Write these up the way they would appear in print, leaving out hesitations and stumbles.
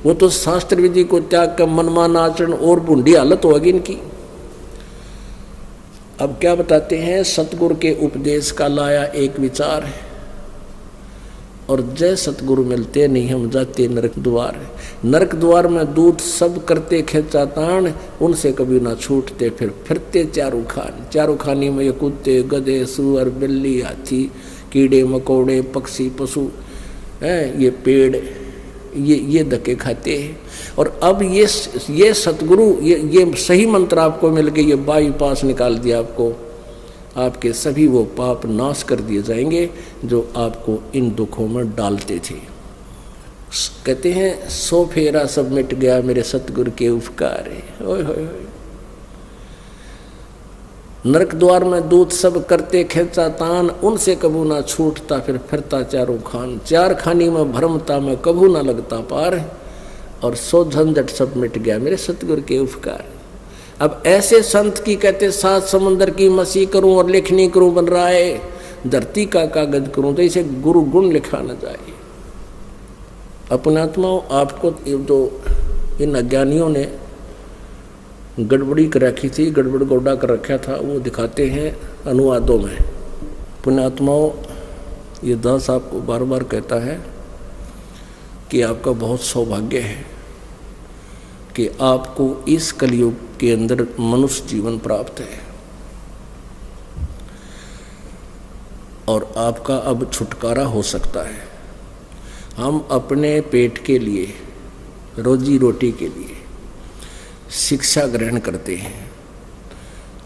वो तो शास्त्र विधि को त्याग कर मनमाना आचरण और बूढ़ी हालत होगी इनकी। अब क्या बताते हैं, सतगुरु के उपदेश का लाया एक विचार है, और जय सतगुरु मिलते नहीं हम जाते नरक द्वार। नरक द्वार में दूत सब करते खेचा तान, उनसे कभी ना छूटते फिर फिरते चारों खान। चारों खानी में ये कुत्ते गधे सुअर बिल्ली हाथी कीड़े मकोड़े पक्षी पशु हैं, ये पेड़ ये धक्के खाते हैं। और अब ये सतगुरु ये सही मंत्र आपको मिल गए, ये बाईपास निकाल दिया आपको, आपके सभी वो पाप नाश कर दिए जाएंगे जो आपको इन दुखों में डालते थे। कहते हैं 100 फेरा सब मिट गया मेरे सतगुरु के उपकार है। ओए होए होए। नरक द्वार में दूत सब करते खेचा तान, उनसे कबू ना छूटता फिर फिरता चारों खान। चार खानी में भरमता में कबू ना लगता पार, और 100 झंझट सब मिट गया मेरे सतगुरु के उपकार। अब ऐसे संत की कहते 7 समंदर की मसी करूं और लेखनी करूं बन रहा है, धरती का कागज करूं तो इसे गुरु गुण लिखा न जाए। अपने आत्माओं, आपको जो इन अज्ञानियों ने गड़बड़ी कर रखी थी, गड़बड़ गोडा कर रखा था, वो दिखाते हैं अनुवादों में। पुण्यात्माओं, ये दास आपको बार बार कहता है कि आपका बहुत सौभाग्य है कि आपको इस कलयुग के अंदर मनुष्य जीवन प्राप्त है, और आपका अब छुटकारा हो सकता है। हम अपने पेट के लिए, रोजी रोटी के लिए शिक्षा ग्रहण करते हैं।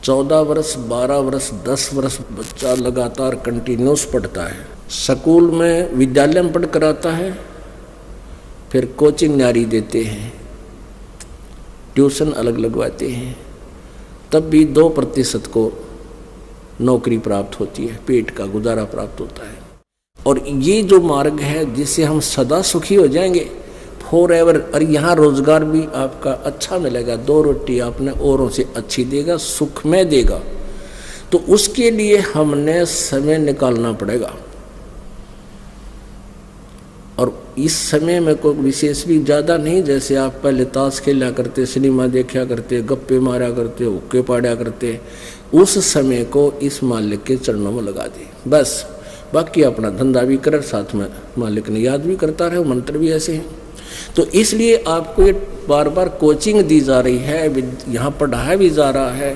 14 वर्ष 12 वर्ष 10 वर्ष बच्चा लगातार कंटिन्यूस पढ़ता है। स्कूल में विद्यालय में पढ़ कर आता है, फिर कोचिंग जारी देते हैं, ट्यूशन अलग लगवाते हैं, तब भी 2% को नौकरी प्राप्त होती है, पेट का गुजारा प्राप्त होता है। और ये जो मार्ग है जिससे हम सदा सुखी हो जाएंगे फॉर एवर, और यहाँ रोजगार भी आपका अच्छा मिलेगा, 2 रोटी आपने औरों से अच्छी देगा, सुख में देगा, तो उसके लिए हमने समय निकालना पड़ेगा। और इस समय में कोई विशेष भी ज़्यादा नहीं, जैसे आप पहले ताश खेला करते, सिनेमा देखा करते, गप्पे मारा करते, हुक्के पाड़ा करते, उस समय को इस मालिक के चरणों में लगा दे बस। बाकी अपना धंधा भी कर, साथ में मालिक ने याद भी करता रहे, मंत्र भी ऐसे हैं। तो इसलिए आपको ये बार बार कोचिंग दी जा रही है, यहाँ पढ़ाया भी जा रहा है,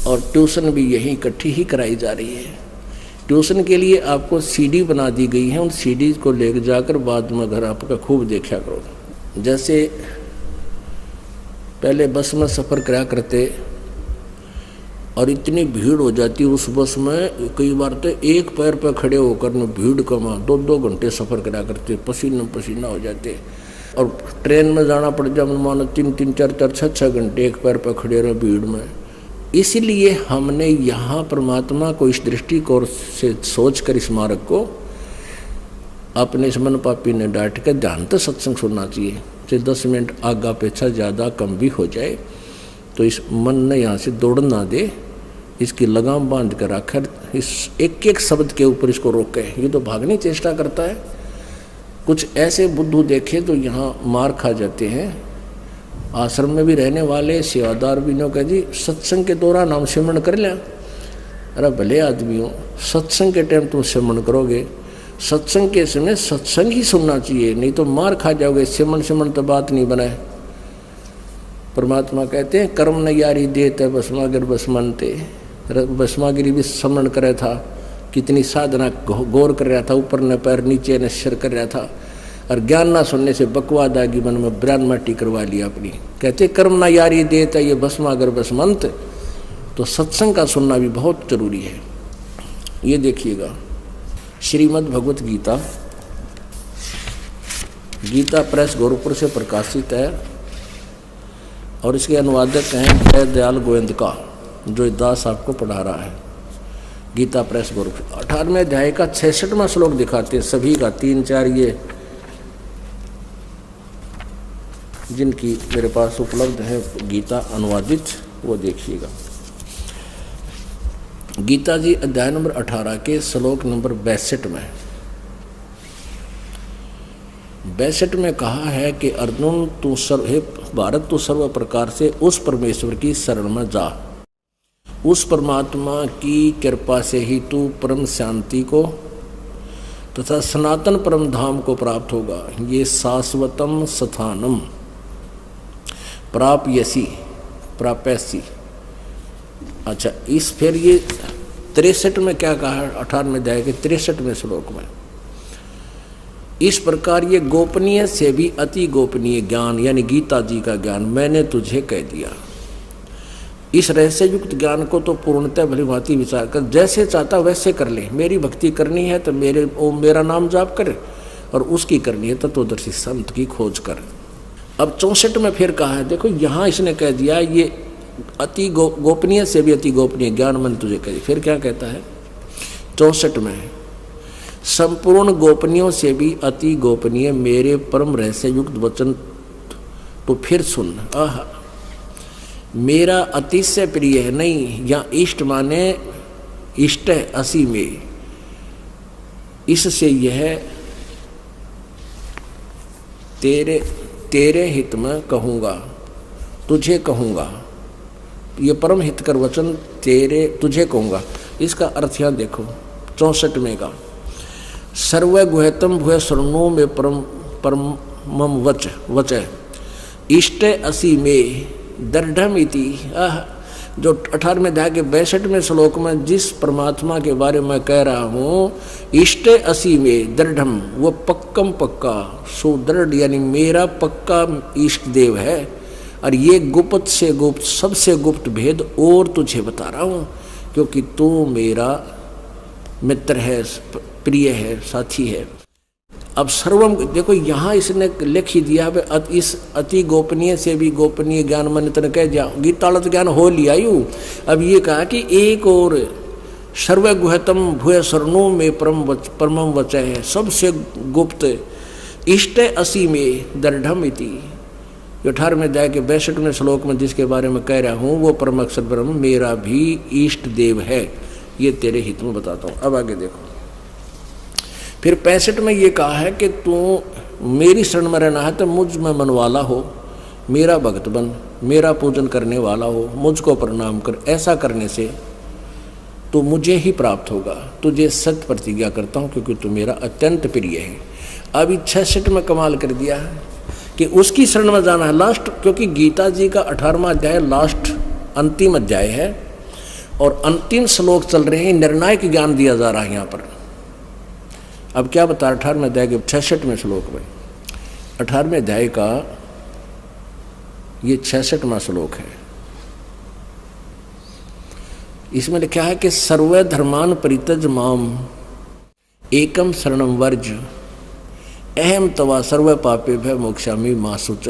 और ट्यूशन भी यही इकट्ठी ही कराई जा रही है। ट्यूशन के लिए आपको सीडी बना दी गई है, उन सीडी को लेकर जाकर बाद में घर आपका खूब देखा करो। जैसे पहले बस में सफ़र करा करते और इतनी भीड़ हो जाती उस बस में, कई बार तो एक पैर पर खड़े होकर न भीड़ कमा 2-2 घंटे सफ़र करा करते, पसीना पसीना हो जाते। और ट्रेन में जाना पड़ जाए मानो 3-3 4-4 6-6 घंटे एक पैर पर खड़े रहे भीड़ में। इसलिए हमने यहाँ परमात्मा को इस दृष्टिकोण से सोच कर इस मार्ग को अपने इस मन पापी ने डांट कर ध्यान तो सत्संग सुनना चाहिए, चाहे 10 मिनट आगा पेछा ज़्यादा कम भी हो जाए, तो इस मन ने यहाँ से दौड़ ना दे, इसकी लगाम बांध कर आखिर इस एक एक शब्द के ऊपर इसको रोके। ये तो भागने की चेष्टा करता है। कुछ ऐसे बुद्धू देखे तो यहाँ मार खा जाते हैं। आश्रम में भी रहने वाले सेवादार भी ने कहा जी सत्संग के दौरान हम सिमरण कर लें। अरे भले आदमी हो, सत्संग के टाइम तुम सिमरण करोगे, सत्संग के समय सत्संग ही सुनना चाहिए, नहीं तो मार खा जाओगे। सिमरण तो बात नहीं बनाए। परमात्मा कहते हैं कर्म न यारी देते भस्मागिर भस्मनते। भस्मागिरी भी स्मरण कर रहा था, कितनी साधना गौर कर रहा था, ऊपर न पैर नीचे न सिर कर रहा था, और ज्ञान ना सुनने से बकवाद आगी मन में ब्रान माटी करवा लिया अपनी। कहते कर्म ना यारी देता ये भस्मागर भस्मंत। तो सत्संग का सुनना भी बहुत जरूरी है। ये देखिएगा श्रीमद् भगवत गीता, गीता प्रेस गोरखपुर से प्रकाशित है, और इसके अनुवादक हैं जय दयाल गोविंदका, जो दास आपको पढ़ा रहा है। गीता प्रेस गोरखपुर 18वें अध्याय का 66वां श्लोक दिखाते हैं सभी का, 3-4 ये जिनकी मेरे पास उपलब्ध है गीता अनुवादित, वो देखिएगा। गीता जी अध्याय नंबर 18 के श्लोक नंबर 62 में 62 में कहा है कि अर्जुन तू हे भारत तू सर्व प्रकार से उस परमेश्वर की शरण में जा, उस परमात्मा की कृपा से ही तू परम शांति को तथा सनातन परम धाम को प्राप्त होगा। ये शाश्वतम स्थानम प्राप्यसी प्राप्यसी। अच्छा, इस फिर ये 63 में क्या कहा है, 18वें अध्याय के 63वें श्लोक में, इस प्रकार ये गोपनीय से भी अति गोपनीय ज्ञान यानी गीता जी का ज्ञान मैंने तुझे कह दिया। इस रहस्य युक्त ज्ञान को तो पूर्णतः भली भांति विचार कर, जैसे चाहता वैसे कर ले। मेरी भक्ति करनी है तो मेरा नाम जाप कर, और उसकी करनी है तत्वदर्शी संत की खोज कर। अब 64 में फिर कहा है, देखो यहाँ इसने कह दिया ये अति गोपनीय से भी अति गोपनीय ज्ञान मैंने तुझे कह दिया। फिर क्या कहता है 64 में, संपूर्ण गोपनीयों से भी अति गोपनीय मेरे परम रहस्य युक्त वचन तो फिर सुन। आह, मेरा अतिशय प्रिय है, नहीं या इष्ट माने इष्ट है असी में, इससे यह तेरे हित में कहूँगा, तुझे कहूँगा। ये परम हितकर वचन तुझे कहूँगा। इसका अर्थ यहाँ देखो 64 में का, सर्वगुह्यतम भूय शरणों में परमम वच इष्ट असी में दृढ़म इति। जो 18वें अध्याय के 62वें श्लोक में जिस परमात्मा के बारे में कह रहा हूँ, इष्ट असी में दृढ़म, वो पक्कम पक्का सुदृढ़ यानी मेरा पक्का इष्ट देव है। और ये गुप्त से गुप्त सबसे गुप्त भेद और तुझे बता रहा हूँ, क्योंकि तू मेरा मित्र है, प्रिय है, साथी है। अब सर्वम देखो यहाँ इसने लिख ही दिया, इस अति गोपनीय से भी गोपनीय ज्ञान मन तन कह दिया। गीतालत ज्ञान हो लिया यू। अब ये कहा कि एक और सर्वगुह्यतम भूय शरणों में परमम वचय है, सबसे गुप्त इष्ट असी में दृढ़म इति। 18वें अध्याय के 62वें श्लोक में जिसके बारे में कह रहा हूँ वो परम अक्षर ब्रह्म मेरा भी इष्ट देव है। ये तेरे हित में बताता हूँ। अब आगे देखो, फिर 65 में ये कहा है कि तू मेरी शरण में रहना है तो मुझ में मन वाला हो, मेरा भक्त बन, मेरा पूजन करने वाला हो, मुझको प्रणाम कर। ऐसा करने से तो मुझे ही प्राप्त होगा। तुझे सत्य प्रतिज्ञा करता हूँ क्योंकि तू मेरा अत्यंत प्रिय है। अभी 66 में कमाल कर दिया है कि उसकी शरण में जाना है लास्ट, क्योंकि गीता जी का 18वां अध्याय लास्ट अंतिम अध्याय है और अंतिम श्लोक चल रहे हैं, निर्णायक ज्ञान दिया जा रहा है यहाँ पर। अब क्या बता 18वें अध्याय के 66वें श्लोक में, 18वें अध्याय का ये 66वां श्लोक है। इसमें लिखा है कि सर्व धर्मान परित्यज माम एकम शरणम वर्ज अहम तवा सर्व पापे भय मोक्षामि मा शुच।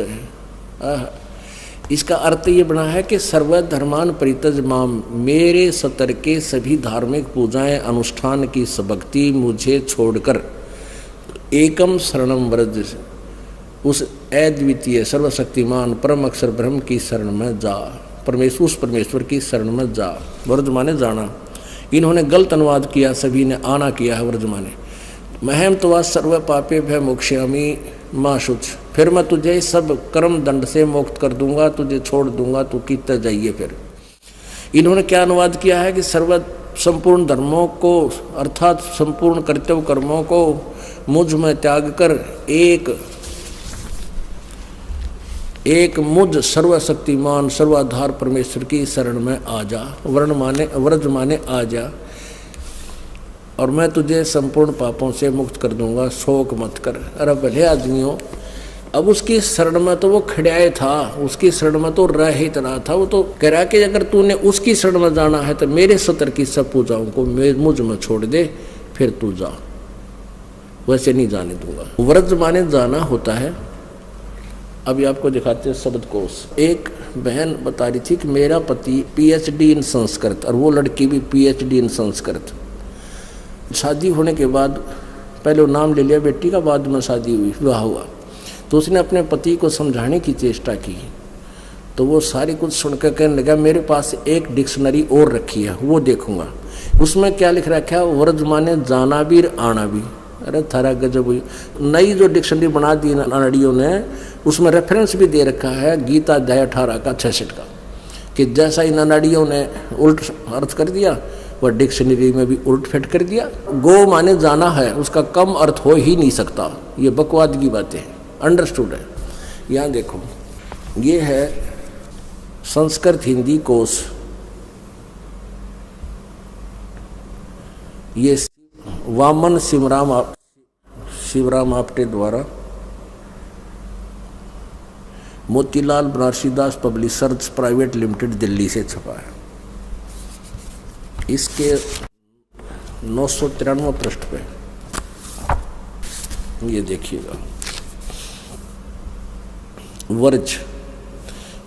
इसका अर्थ ये बना है कि सर्व धर्मान परित्यज माम, मेरे सतर के सभी धार्मिक पूजाएं अनुष्ठान की सबक्ति मुझे छोड़कर एकम शरणम व्रज, उस अद्वितीय सर्वशक्तिमान परम अक्षर ब्रह्म की शरण में जा। उस परमेश्वर की शरण में जा। व्रज माने जाना। इन्होंने गलत अनुवाद किया, सभी ने आना किया है व्रज माने। महम तवा सर्व पापे भय मोक्षामि माँ शुच, फिर मैं तुझे सब कर्म दंड से मुक्त कर दूंगा, तुझे छोड़ दूंगा, तू कितना जाइए। फिर इन्होंने क्या अनुवाद किया है कि संपूर्ण धर्मों को अर्थात संपूर्ण कर्तव्य कर्मों को मुझ में त्याग कर एक मुझ सर्वशक्तिमान सर्वाधार परमेश्वर की शरण में आ जा। व्रज माने आ जा, और मैं तुझे संपूर्ण पापों से मुक्त कर दूंगा, शोक मत कर। अरे भले आदमियों, अब उसकी शरण में तो वो खड़ाए था, उसकी शरण में तो रह ही रहा था। वो तो कह रहा कि अगर तूने उसकी शरण में जाना है तो मेरे सतर की सब पूजाओं को मुझ में छोड़ दे, फिर तू जा, वैसे नहीं जाने दूंगा। व्रज माने जाना होता है। अभी आपको दिखाते हैं शब्दकोश। एक बहन बता रही थी कि मेरा पति PhD इन संस्कृत और वो लड़की भी PhD इन संस्कृत। शादी होने के बाद पहले वो नाम ले लिया बेटी का, बाद में शादी हुई, विवाह हुआ, तो उसने अपने पति को समझाने की चेष्टा की। तो वो सारी कुछ सुनकर कहने लगा मेरे पास एक डिक्शनरी और रखी है, वो देखूंगा। उसमें क्या लिख रखा है, व्रज माने जाना भी आना भी। अरे थारा गजब हुई। नई जो डिक्शनरी बना दी नाड़ियों ने, उसमें रेफरेंस भी दे रखा है गीता अध्याय 18 का 66 का, कि जैसा इन नाड़ियों ने उल्ट अर्थ कर दिया, वह डिक्शनरी में भी उल्ट फेट कर दिया। गो माने जाना है, उसका कम अर्थ हो ही नहीं सकता। ये बकवाद की बातें हैं, अंडरस्टूड है। यहाँ देखो, ये है संस्कृत हिंदी कोश, ये वामन शिवराम आपटे द्वारा Motilal Banarsidas publishers private limited Delhi से छपा है। इसके 993 पृष्ठ पे ये देखिएगा, वर्ज,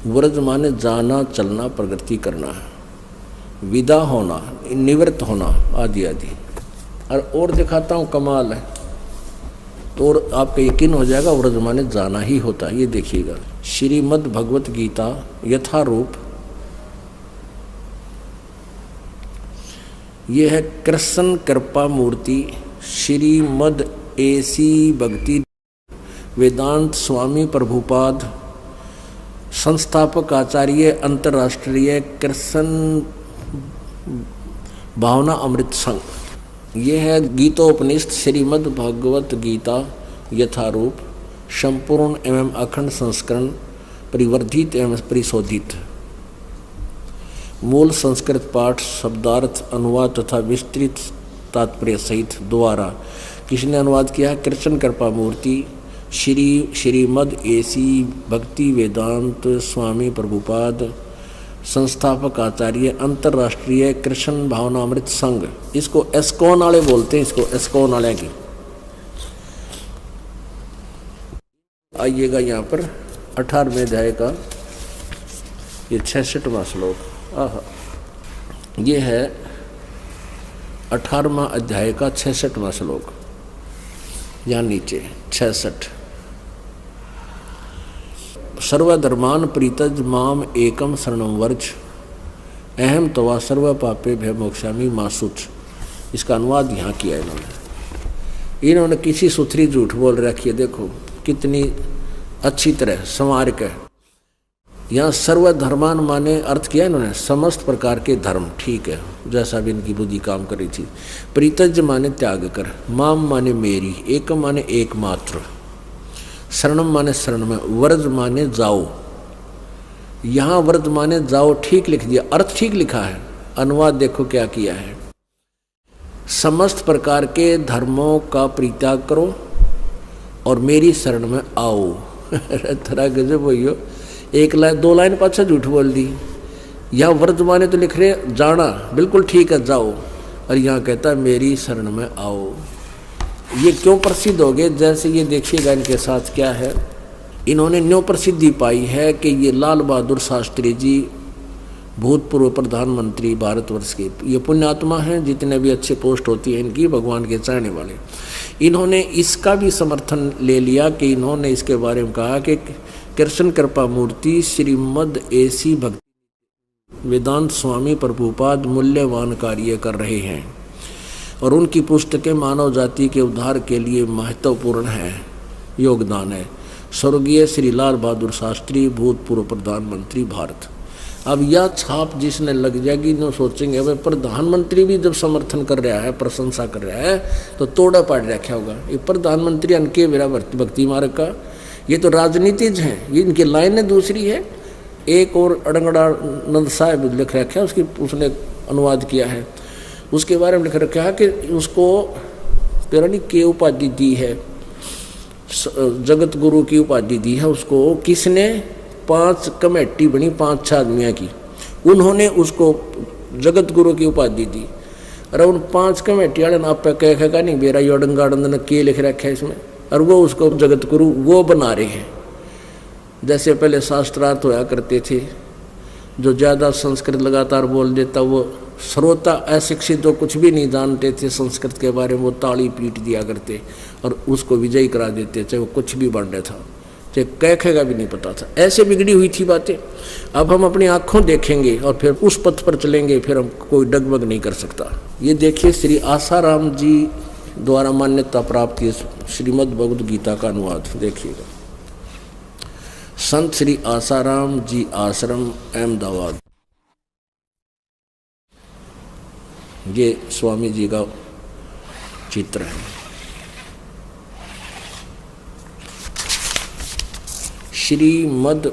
वर्ज माने जाना, चलना, प्रगति करना है, विदा होना, निवृत्त होना आदि आदि। और दिखाता हूँ, कमाल है, तो और आपको यकीन हो जाएगा व्रज माने जाना ही होता है। ये देखिएगा, श्रीमद् भगवत गीता यथारूप, ये है कृष्ण कृपा मूर्ति श्रीमद् एसी भक्ति वेदांत स्वामी प्रभुपाद संस्थापक आचार्य अंतर्राष्ट्रीय कृष्ण भावना अमृत संघ। ये है गीतोपनिषद श्रीमद् भगवत गीता यथारूप, संपूर्ण एवं अखंड संस्करण, परिवर्धित एवं परिशोधित, मूल संस्कृत पाठ, शब्दार्थ, अनुवाद तथा विस्तृत तात्पर्य सहित द्वारा किसने अनुवाद किया है? कृष्ण कृपा मूर्ति श्रीमद् एसी भक्ति वेदांत स्वामी प्रभुपाद संस्थापक आचार्य अंतर्राष्ट्रीय कृष्ण भावनामृत संघ। इसको एस्कॉन वाले बोलते हैं, इसको एस्कॉन वाले की। आइएगा यहाँ पर 18वें अध्याय का ये 66वां श्लोक। आहा, ये है 18वां अध्याय का 66वां श्लोक, यहाँ नीचे 66। सर्वधर्मान प्रीतज माम एकम शरणम वर्ज अहम तवा सर्व पापे भय मोक्षामि मासुच। इसका अनुवाद यहाँ किया इन्होंने किसी सुथरी झूठ बोल रखी है, देखो कितनी अच्छी तरह संवार के। यहाँ सर्वधर्मान माने अर्थ किया इन्होंने समस्त प्रकार के धर्म, ठीक है, जैसा भी इनकी बुद्धि काम कर रही थी। प्रीतज माने त्याग कर, माम माने मेरी, एकम माने एकमात्र, शरणम माने शरण में, वर्ज माने जाओ। यहाँ वर्ज माने जाओ ठीक लिख दिया, अर्थ ठीक लिखा है, अनुवाद देखो क्या किया है। समस्त प्रकार के धर्मों का परित्याग करो और मेरी शरण में आओ। थोड़ा गजब भइयो, एक लाइन 2 लाइन पाछा झूठ बोल दी। यहाँ वर्ज माने तो लिख रहे जाना, बिल्कुल ठीक है, जाओ, और यहाँ कहता है मेरी शरण में आओ। ये क्यों प्रसिद्ध हो गए? जैसे ये देखिएगा इनके साथ क्या है, इन्होंने न्यों प्रसिद्धि पाई है कि ये लाल बहादुर शास्त्री जी भूतपूर्व प्रधानमंत्री भारतवर्ष के, ये पुण्यात्मा हैं, जितने भी अच्छे पोस्ट होती है इनकी, भगवान के चाहने वाले। इन्होंने इसका भी समर्थन ले लिया कि इन्होंने इसके बारे में कहा कि कृष्ण कृपा मूर्ति श्रीमद् एसी भक्ति वेदांत स्वामी प्रभुपाद मूल्यवान कार्य कर रहे हैं और उनकी पुस्तकें मानव जाति के उद्धार के लिए महत्वपूर्ण है, योगदान है। स्वर्गीय श्री लाल बहादुर शास्त्री भूतपूर्व प्रधानमंत्री भारत। अब यह छाप जिसने लग जाएगी न सोचेंगे भाई प्रधानमंत्री भी जब समर्थन कर रहा है, प्रशंसा कर रहा है, तो तोड़ा पाड़ रखा होगा। ये प्रधानमंत्री अनके मेरा भक्ति मार्ग का, ये तो राजनीतिज हैं, ये इनकी लाइनें दूसरी है। एक और अड़ंगड़ा नंद साहब लिख रखा है, उसने अनुवाद किया है, उसके बारे में लिख रखा है कि उसको पिरानी के उपाधि दी है, जगत गुरु की उपाधि दी है उसको। किसने? 5 कमेटी बनी 5-6 आदमियों की, उन्होंने उसको जगत गुरु की उपाधि दी। अरे उन 5 कमेटी वाले आप कहेगा नहीं बेरा योडंगा ने के लिख रखा है इसमें, और वो उसको जगत गुरु वो बना रहे हैं। जैसे पहले शास्त्रार्थ होया करते थे, जो ज़्यादा संस्कृत लगातार बोल देता वो श्रोता अशिक्षित जो कुछ भी नहीं जानते थे संस्कृत के बारे में, वो ताली पीट दिया करते और उसको विजयी करा देते, चाहे वो कुछ भी बन रहा था, चाहे कहेगा भी नहीं पता था। ऐसे बिगड़ी हुई थी बातें। अब हम अपनी आँखों देखेंगे और फिर उस पथ पर चलेंगे, फिर हम कोई डगमग नहीं कर सकता। ये देखिए श्री आसाराम जी द्वारा मान्यता प्राप्त ये श्रीमद् भगवद गीता का अनुवाद देखिएगा। संत श्री आसाराम जी आश्रम अहमदाबाद, ये स्वामी जी का चित्र है। श्रीमद्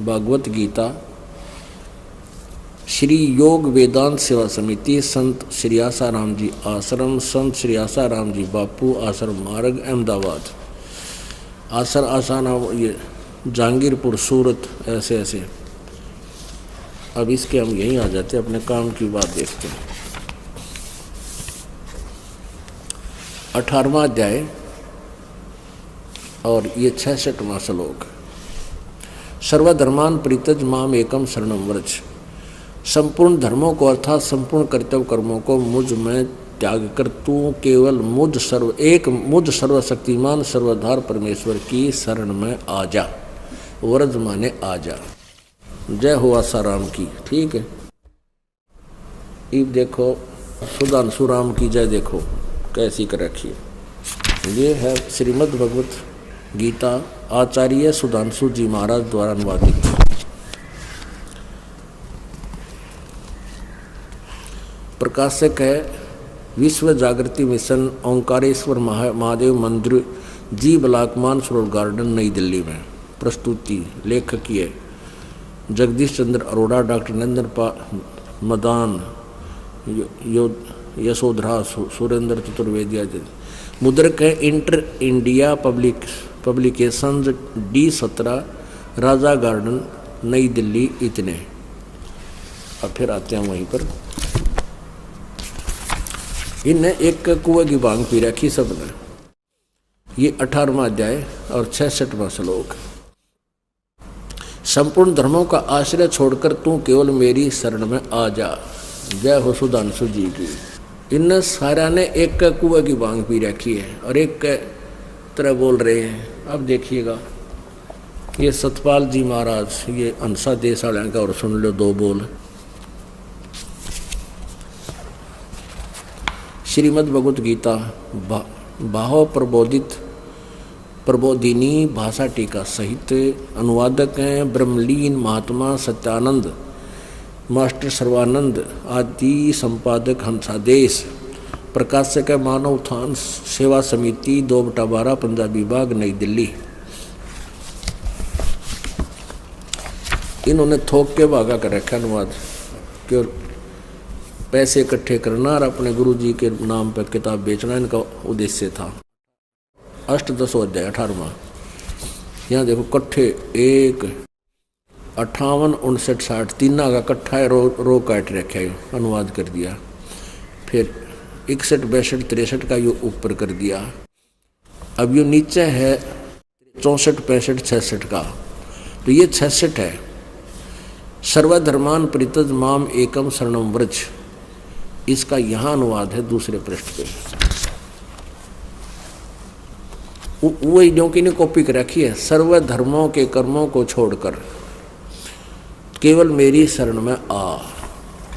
भागवत गीता श्री योग वेदांत सेवा समिति, संत श्री आसाराम जी आश्रम, संत श्री आसाराम जी बापू आश्रम मार्ग अहमदाबाद, आसाराम ये जहांगीरपुर सूरत, ऐसे ऐसे। अब इसके हम यहीं आ जाते हैं, अपने काम की बात देखते हैं। 18वां अध्याय और ये 66वां श्लोक। सर्वधर्मान परित्यज माम एकम शरणम व्रज। संपूर्ण धर्मों को अर्थात संपूर्ण कर्तव्य कर्मों को मुझ में त्याग कर तू केवल मुझ सर्वशक्तिमान सर्वधार परमेश्वर की शरण में आ जा। व्रज माने आ जा। जय हो आसाराम की। ठीक है, अब देखो सुधांशु राम की जय देखो कैसी कर रखी है। ये है श्रीमद् भगवत गीता आचार्य सुधांशु जी महाराज द्वारा अनुवादित। प्रकाशक है विश्व जागृति मिशन, ओंकारेश्वर महादेव मंदिर, जी ब्लॉक मानसरोवर गार्डन, नई दिल्ली में। प्रस्तुति लेखक है जगदीश चंद्र अरोड़ा, डॉक्टर नरेंद्र मदान, यशोधरा सुरेंद्र चतुर्वेदी आदि। मुद्रक है इंटर इंडिया पब्लिकेशंस, D17, राजा गार्डन, नई दिल्ली। इतने अब फिर आते हैं वहीं पर। इन्हें एक कुएं की भांग पी रखी सबने। ये 18वां अध्याय और 66वां श्लोक। संपूर्ण धर्मों का आश्रय छोड़कर तू केवल मेरी शरण में आ जा। जय हो सुधांशु जी की। इन सारा ने एक कुएं की भांग पी रखी है और एक तरह बोल रहे हैं। अब देखिएगा, ये सतपाल जी महाराज, ये अंसा देश वाले का, और सुन लो दो बोल। श्रीमद् भगवत गीता बाहो प्रबोधिनी भाषा टीका सहित। अनुवादक हैं ब्रह्मलीन महात्मा सत्यानंद, मास्टर सर्वानंद आदि। संपादक हंसादेश। प्रकाशक है मानव उत्थान सेवा समिति, 2/12, पंजाबी बाग, नई दिल्ली। इन्होंने थोक के भागा कर रखा अनुवाद, क्यों पैसे इकट्ठे करना और अपने गुरु जी के नाम पर किताब बेचना इनका उद्देश्य था। अष्टदशो अध्याय 18वां। यहाँ देखो कट्ठे 1, 58, 59, 60 तीना का कट्ठा है, रो काट रखा है, अनुवाद कर दिया। फिर 61, 62, 63 का यो ऊपर कर दिया। अब यो नीचे है 64, 65, 66 का, तो ये 66 है। सर्वधर्मान परित्यज माम एकम शरणम व्रज, इसका यहाँ अनुवाद है दूसरे पृष्ठ पे। वही जो कि ने कॉपी कर रखी है। सर्व धर्मों के कर्मों को छोड़कर केवल मेरी शरण में आ।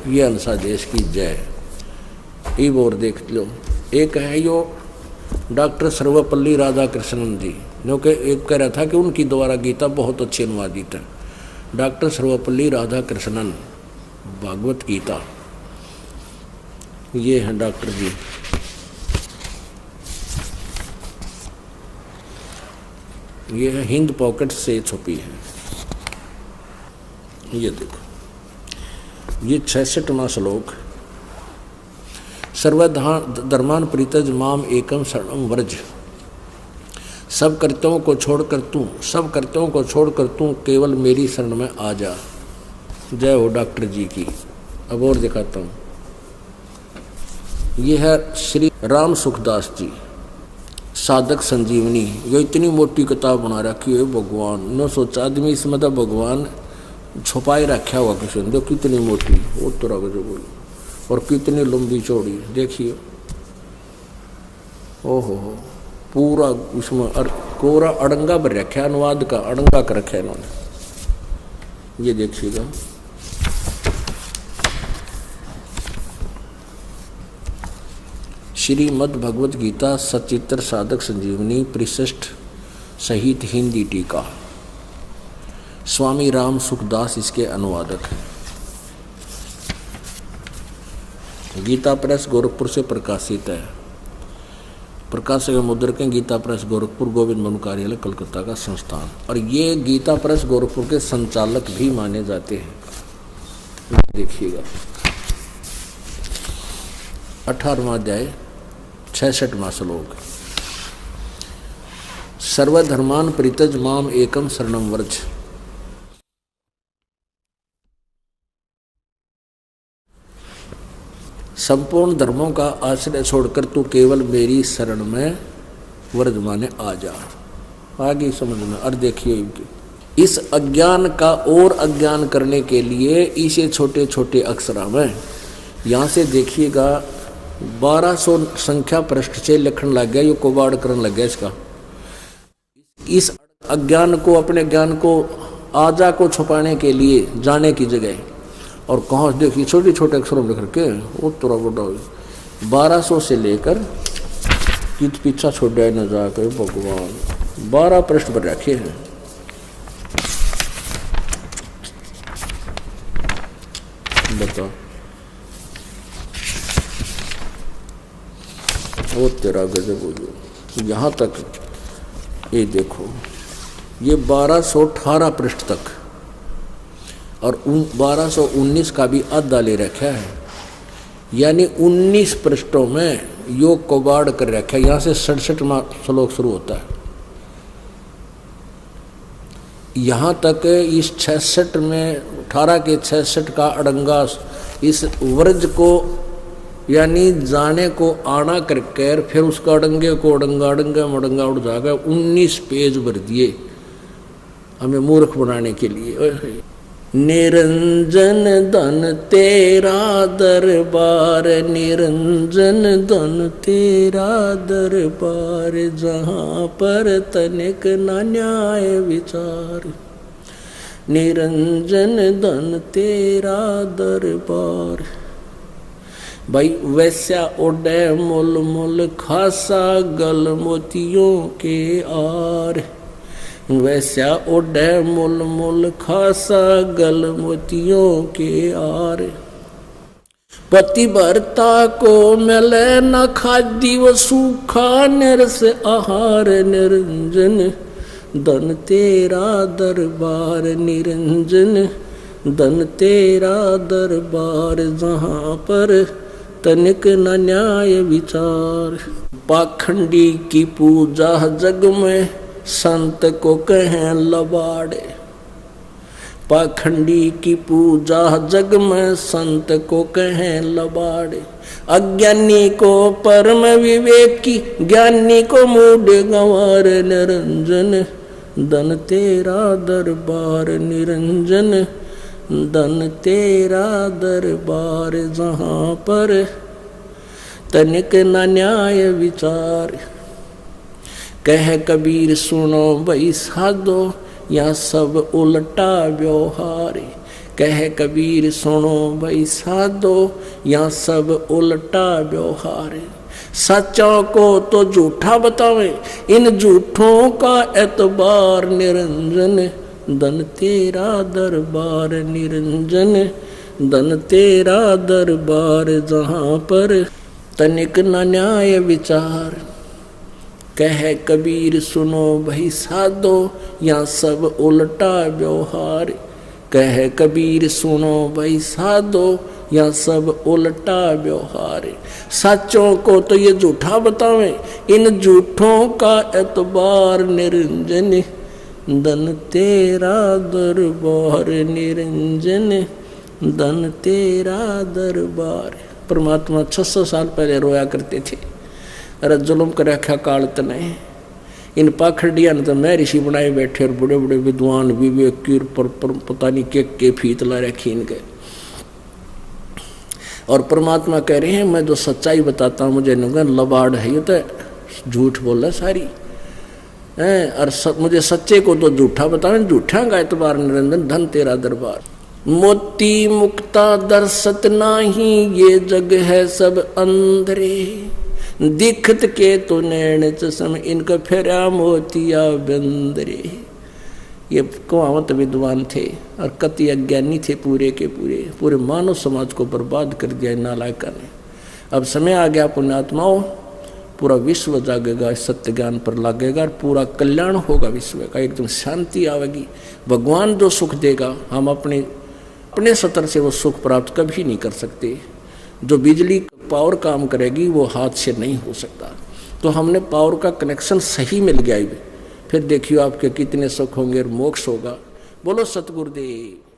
ये अंसा देश की जय। ये और देख लो, एक है यो डॉक्टर सर्वपल्ली राधाकृष्णन जी, जो कि एक कह रहा था कि उनकी द्वारा गीता बहुत अच्छी अनुवादित है। डॉक्टर सर्वपल्ली राधाकृष्णन, भागवत गीता। ये हैं डॉक्टर जी। ये है हिंद पॉकेट से छुपी है। ये देखो, ये 66वां श्लोक। सर्वधर्मान परित्यज माम एकम शरणम व्रज। सब कर्तव्यों को छोड़कर तू केवल मेरी शरण में आ जा। जय हो डॉक्टर जी की। अब और दिखाता हूँ। ये है श्री राम सुखदास जी, साधक संजीवनी। ये इतनी मोटी किताब बना रखी है भगवान। न सोचा आदमी इसमें तो भगवान छुपाए रखा हुआ किसी ने। देखो कितनी मोटी, वो तरह जो बोली, और कितनी लंबी चौड़ी। देखिए, ओहो हो, पूरा इसमें कोरा अड़ंगा भर रखा है, अनुवाद का अड़ंगा कर रखा है इन्होंने। ये देखिएगा, श्रीमद् भगवद गीता सचित्र साधक संजीवनी परिशिष्ट सहित हिंदी टीका। स्वामी राम सुखदास इसके अनुवादक हैं। गीता प्रेस गोरखपुर से प्रकाशित है। प्रकाशक मुद्रक गीता प्रेस गोरखपुर, गोविंद बन कार्यालय कलकत्ता का संस्थान। और ये गीता प्रेस गोरखपुर के संचालक भी माने जाते हैं। देखिएगा 18वां अध्याय 66वां श्लोक। सर्वधर्मान परित्यज माम एकम शरणम व्रज। संपूर्ण धर्मों का आश्रय छोड़कर तू केवल मेरी शरण में व्रज माने आ जा। आगे समझ में। और देखिए इस अज्ञान का और अज्ञान करने के लिए इसे छोटे छोटे अक्षरों में यहाँ से देखिएगा 1200 संख्या पृष्ठ से लिखने लग गया। ये कोबाड़ करने लग गया इसका। इस अज्ञान को, अपने ज्ञान को, आजा को छुपाने के लिए जाने की जगह और कहाँ देखिए छोटे छोटे अक्षरों में लिख रखे वो थोड़ा बड़ा 1200 से लेकर कित पीछा छोड़ा न जाकर भगवान 12 पृष्ठ पर रखे हैं। बता वो तेरा गजब हो गया। यहाँ तक ये देखो, ये 1218 पृष्ठ तक और 1219 का भी आधा ले रखा है, यानी 19 पृष्ठों में योग को बाढ़ कर रखा है। यहाँ से 67वां श्लोक शुरू होता है। यहाँ तक इस 66 में 18 के 66 का अड़ंगा इस व्रज को यानी जाने को आना करके फिर उसका अड़ंगे को अड़ंगा मड़ंगा उड़ जाएगा। 19 पेज भर दिए हमें मूर्ख बनाने के लिए। निरंजन धन तेरा दरबार, निरंजन धन तेरा दरबार, जहाँ पर तनिक न न्याय विचार, निरंजन धन तेरा दरबार। भाई वैसा ओडे मुल मुल खासा गल मोतियों के आर, वैसा ओडे मुल मुल खासा गल मोतियों के आर। पतिव्रता को मिले न खादी वो सूखा निरस आहार, निरंजन धन तेरा दरबार, निरंजन धन तेरा दरबार, जहाँ पर तनिक न न्याय विचार। पाखंडी की पूजा जग में संत को कहें लबाड़े, पाखंडी की पूजा जग में संत को कहें लबाड़े। अज्ञानी को परम विवेकी, ज्ञानी को मूढ़ गंवार, निरंजन धन तेरा दरबार, निरंजन धन तेरा दरबार, जहाँ पर तनिक न न्याय विचार। कह कबीर सुनो भाई साधो, या सब उल्टा व्यवहार, कह कबीर सुनो भाई साधो, या सब उल्टा व्यवहार। सच्चों को तो झूठा बतावे, इन झूठों का एतबार, निरंजन धन तेरा दरबार, निरंजन धन तेरा दरबार, जहाँ पर तनिक न न्याय विचार। कह कबीर सुनो भाई साधो, या सब उल्टा व्यवहार, कह कबीर सुनो भाई साधो, या सब उल्टा व्यवहार। सच्चों को तो ये झूठा बतावे, इन झूठों का एतबार, निरंजन धन तेरा दरबार, निरंजन धन तेरा दरबार। परमात्मा 600 साल पहले रोया करते थे, अरे जुल्म कर रखा काल तने, इन पाखंडिया ने तो मैं ऋषि बनाए बैठे और बड़े बड़े विद्वान विवेक की पर पता नहीं के फीत ला रखी इनके। और परमात्मा कह रहे हैं मैं जो सच्चाई बताता हूँ मुझे लबाड़ है, ये तो झूठ बोल रहा सारी है। और मुझे सच्चे को तो झूठा बतावे, झूठा का एतबार, निरंजन धन तेरा दरबार। मोती मुक्ता दर्शत नाही, ये जग है सब अंधरे, दिखत के तो नैन चश्म इनका फेरा मोतिया बंदरे। ये कहावत विद्वान थे और कति अज्ञानी थे पूरे के पूरे मानव समाज को बर्बाद कर दिया नालायक ने। अब समय आ गया पुण्यात्माओं, पूरा विश्व जागेगा, सत्य ज्ञान पर लागेगा और पूरा कल्याण होगा विश्व का, एकदम शांति आवेगी। भगवान जो सुख देगा हम अपने स्तर से वो सुख प्राप्त कभी नहीं कर सकते। जो बिजली पावर काम करेगी वो हाथ से नहीं हो सकता। तो हमने पावर का कनेक्शन सही मिल गया, फिर देखियो आपके कितने सुख होंगे और मोक्ष होगा। बोलो सतगुरुदेव।